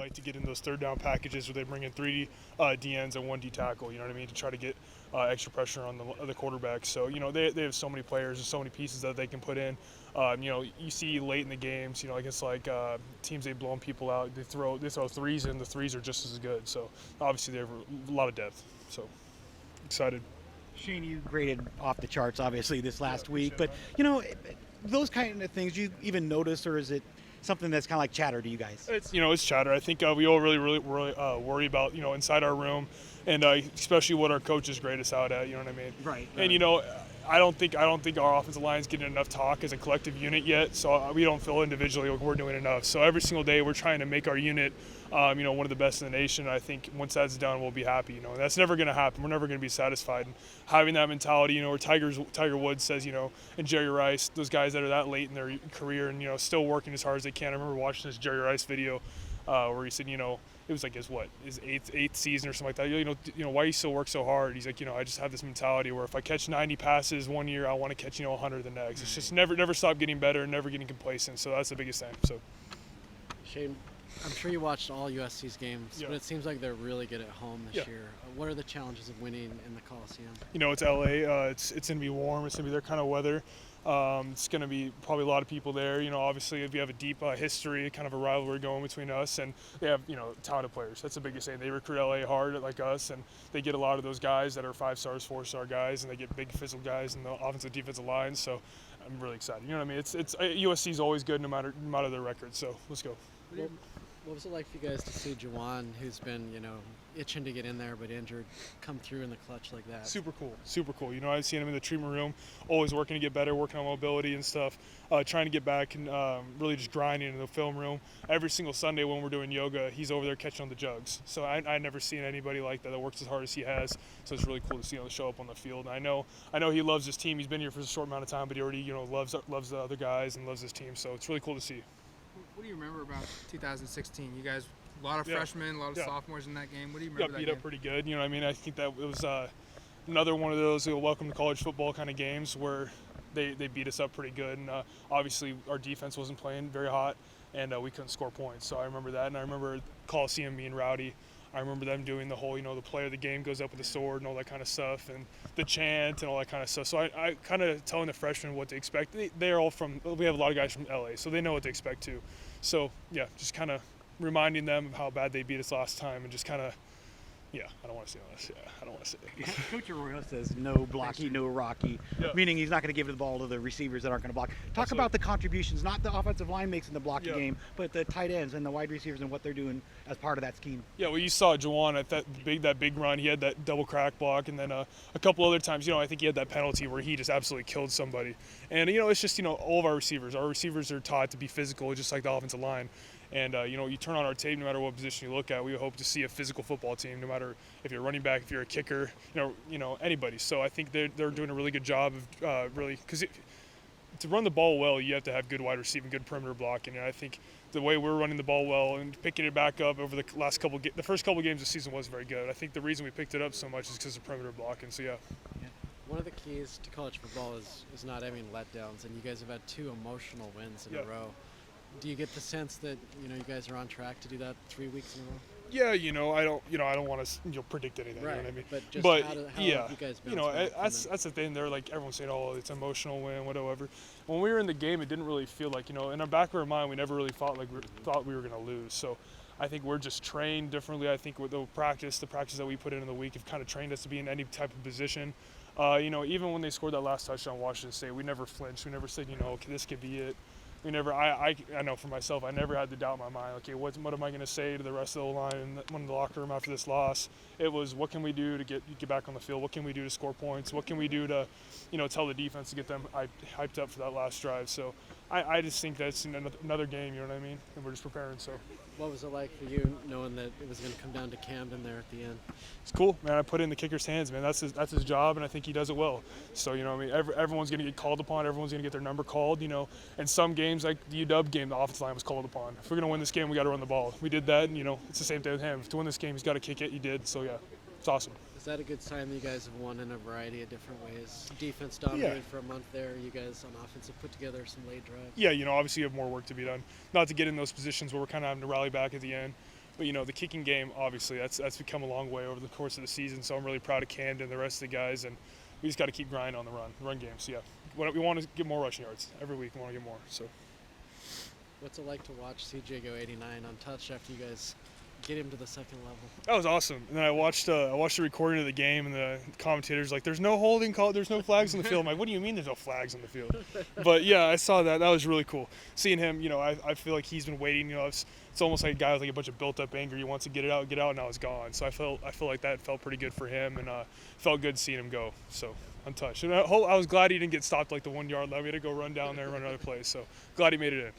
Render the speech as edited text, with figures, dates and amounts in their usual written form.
like to get in those third down packages where they bring in three DNs and one D tackle. You know what I mean? To try to get extra pressure on the quarterback. So they have so many players and so many pieces that they can put in. You see late in the games, against teams they've blown people out. They throw threes and the threes are just as good. So obviously they have a lot of depth. So excited. Shane, you graded off the charts, obviously, this last week. But, that. those kind of things, you even notice, or is it something that's kind of like chatter to you guys? It's chatter. I think we all really worry about, inside our room and especially what our coaches grade us out at, you know what I mean? Right. And, I don't think our offensive line is getting enough talk as a collective unit yet, so we don't feel individually like we're doing enough. So every single day we're trying to make our unit, one of the best in the nation. I think once that's done, we'll be happy. That's never going to happen. We're never going to be satisfied. And having that mentality, where Tiger Woods says, and Jerry Rice, those guys that are that late in their career and still working as hard as they can. I remember watching this Jerry Rice video where he said, it was like his eighth season or something like that. Why you still work so hard? He's like, I just have this mentality where if I catch 90 passes one year, I want to catch 100 the next. It's just never stop getting better, never getting complacent. So that's the biggest thing. So, Shane, I'm sure you watched all USC's games, Yeah. but it seems like they're really good at home this year. What are the challenges of winning in the Coliseum? It's LA. It's going to be warm. It's going to be their kind of weather. It's going to be probably a lot of people there. Obviously, if you have a deep history, kind of a rivalry going between us, and they have, talented players. That's the biggest thing. They recruit LA hard like us, and they get a lot of those guys that are 5-stars, 4-star guys, and they get big physical guys in the offensive, defensive line. So I'm really excited. You know what I mean? It's USC is always good no matter their record. So let's go. What was it like for you guys to see Juwan, who's been, itching to get in there but injured, come through in the clutch like that? Super cool. I've seen him in the treatment room, always working to get better, working on mobility and stuff, trying to get back and really just grinding in the film room. Every single Sunday when we're doing yoga, he's over there catching on the jugs. So I've never seen anybody like that works as hard as he has. So it's really cool to see him show up on the field. And I know he loves his team. He's been here for a short amount of time, but he already loves the other guys and loves his team. So it's really cool to see. What do you remember about 2016? You guys, a lot of freshmen, a lot of sophomores in that game. What do you remember? Got beat up pretty good. I think that it was another one of those welcome to college football kind of games where they beat us up pretty good. And obviously our defense wasn't playing very hot, and we couldn't score points. So I remember that, and I remember Coliseum being rowdy. I remember them doing the whole, the player of the game goes up with the sword and all that kind of stuff, and the chant and all that kind of stuff. So I kind of telling the freshmen what to expect. They're all we have a lot of guys from LA, so they know what to expect too. So yeah, just kind of reminding them of how bad they beat us last time, and just kind of, I don't want to say this. I don't want to say it. Coach Arroyo says no blocky, no rocky, meaning he's not going to give the ball to the receivers that aren't going to block. Talk about the contributions, not the offensive line makes in the blocking game, but the tight ends and the wide receivers and what they're doing as part of that scheme. Yeah, well, you saw Juwan at that big run. He had that double crack block, and then a couple other times, I think he had that penalty where he just absolutely killed somebody. And it's just all of our receivers. Our receivers are taught to be physical, just like the offensive line. And, you turn on our tape, no matter what position you look at, we hope to see a physical football team, no matter if you're a running back, if you're a kicker, anybody. So I think they're doing a really good job of really, because to run the ball well, you have to have good wide receiving, good perimeter blocking. And I think the way we're running the ball well and picking it back up over the first couple games of the season was very good. I think the reason we picked it up so much is because of perimeter blocking. So, yeah. One of the keys to college football is not having letdowns, and you guys have had 2 emotional wins in a row. Do you get the sense that you guys are on track to do that 3 weeks in a row? Yeah, I don't want to predict anything. Right. You know what I mean? But just how have you guys bounced back that's the thing. They're like everyone's saying, oh, it's an emotional win, whatever. When we were in the game, it didn't really feel like in our back of our mind, we never really thought we were going to lose. So I think we're just trained differently. I think with the practice that we put in the week have kind of trained us to be in any type of position. Even when they scored that last touchdown, Washington State, we never flinched. We never said, okay, this could be it. We never. I know for myself, I never had the doubt in my mind. Okay, what am I going to say to the rest of the line in the locker room after this loss? It was, what can we do to get back on the field? What can we do to score points? What can we do to, tell the defense to get them hyped up for that last drive? So I just think that's another game. You know what I mean? And we're just preparing. So. What was it like for you knowing that it was going to come down to Camden there at the end? It's cool, man. I put it in the kicker's hands, man. That's his job, and I think he does it well. So, everyone's going to get called upon. Everyone's going to get their number called, And some games, like the UW game, the offensive line was called upon. If we're going to win this game, we got to run the ball. We did that, and, it's the same thing with him. To win this game, he's got to kick it. He did. So, yeah, it's awesome. Is that a good sign that you guys have won in a variety of different ways? Defense dominated for a month there. You guys on offense have put together some late drives. Yeah, obviously you have more work to be done. Not to get in those positions where we're kind of having to rally back at the end. But the kicking game, obviously, that's become a long way over the course of the season. So I'm really proud of Camden and the rest of the guys, and we just got to keep grinding on the run game. So yeah, we want to get more rushing yards every week. We want to get more. So. What's it like to watch CJ go 89 untouched after you guys get him to the second level? That was awesome. And then I watched the recording of the game, and the commentators like, "There's no holding call. There's no flags on the field." I'm like, "What do you mean there's no flags on the field?" But yeah, I saw that. That was really cool. Seeing him, I feel like he's been waiting. It's almost like a guy with like a bunch of built-up anger. He wants to get out, and now it's gone. So I feel like that felt pretty good for him, and felt good seeing him go. So untouched. And I was glad he didn't get stopped like the 1 yard line. We had to go run down there and run another play. So glad he made it in.